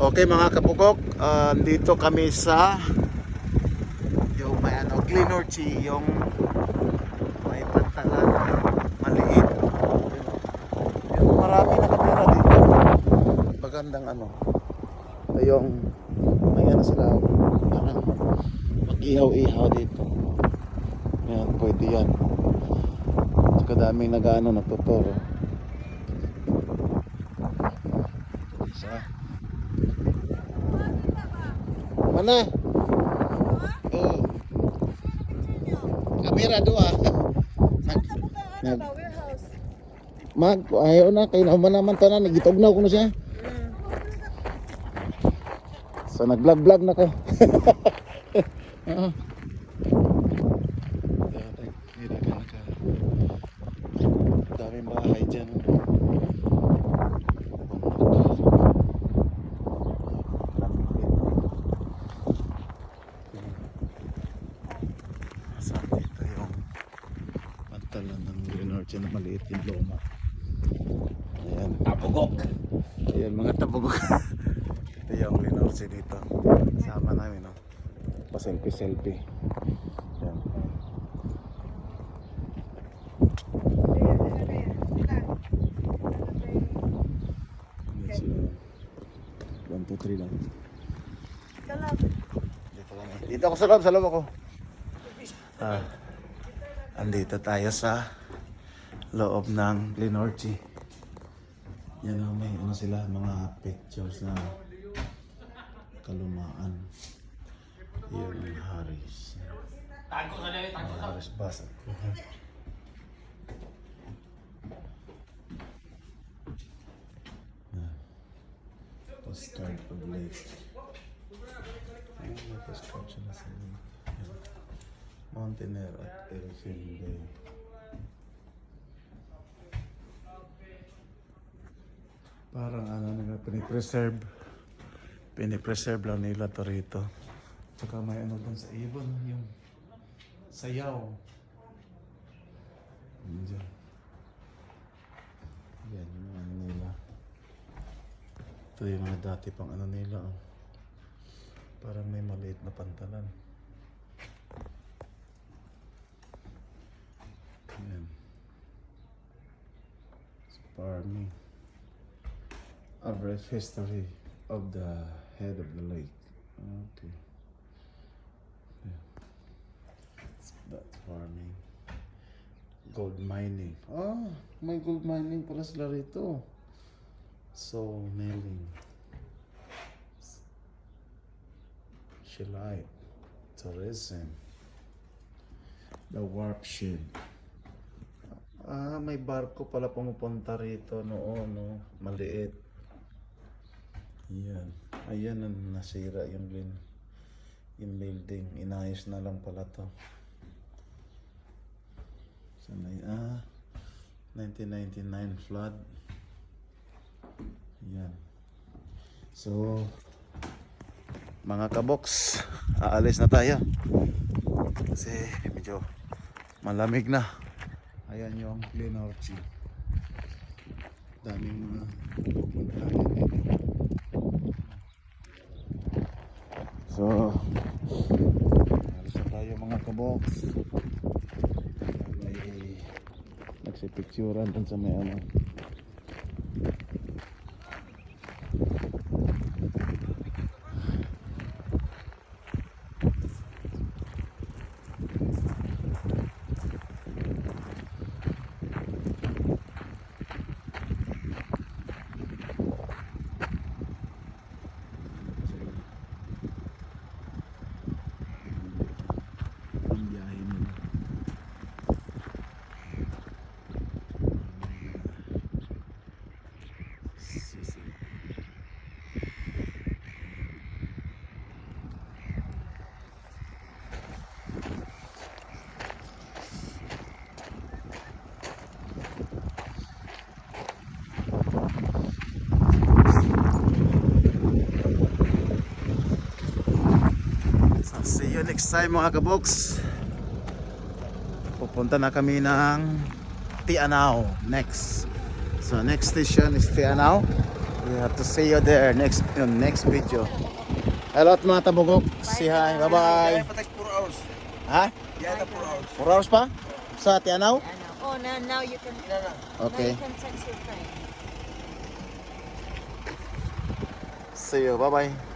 Okay mga kabukok, dito kami sa yung may Glenorchy, yung may pantalan maliit. Yung marami nakatira dito. Magandang yung may sila parang mag-ihaw-ihaw dito. Ayan, pwede yan. Saka daming natuturo. Mana? Oh. Kamera dua. Ayaw na kay naman tanan nagitugnaw ko na siya. So nag-vlog na ko. Oo. Daming bahay dyan. Na maliit yung loma. Ayan, tabugok. Ayan mga tabugok. Ito yung Glenorchy dito. Sama namin, no? Pa-selfie. Ayan. One, two, three lang. Dito ako sa loob ako. Andito tayo sa loob ng Glenorchy. Yan o, may sila, mga pictures na kalumaan. Yan ang Harris. Harris Bassett. Postcard of lake. Ayan, may postcard siya na sa lake. Mountaineer at Elfin Bay. Parang pinipreserve lang nila to rito. Tsaka may doon sa ibon, yung sayaw. Diyan. Yan yung nila. Ito yung mga dati pang nila. Parang may maliit na pantalan. Yan. It's farming. Average history of the head of the lake. Okay. Yeah. That's farming. Gold mining. Ah, may gold mining pala sila rito. So, milling. Shellite. Tourism. The warp shed. Ah, may barko pala pumupunta rito noon, no? Maliit. Ayan. Ayan ang nasira yung building. Inayos na lang pala to. Sana 1999 flood. Ayan. So, mga kaboks, aalis na tayo. Kasi medyo malamig na. Ayan yung Glenorchy. Daming mga so, alis na tayo mga kaboks. May nagsipicturan dun sa may see you next time mga kaboks. Pupunta na kami ng Tianao next. So next station is Tianao. We have to see you there next video. Hello at mga tabugok. Say hi. Bye-bye. For like 4 hours. Ha? Yeah, the 4 hours. 4 hours pa? Sa Tianaw? Oh, now you can. Now Okay. you can text your friend. See you. Bye-bye.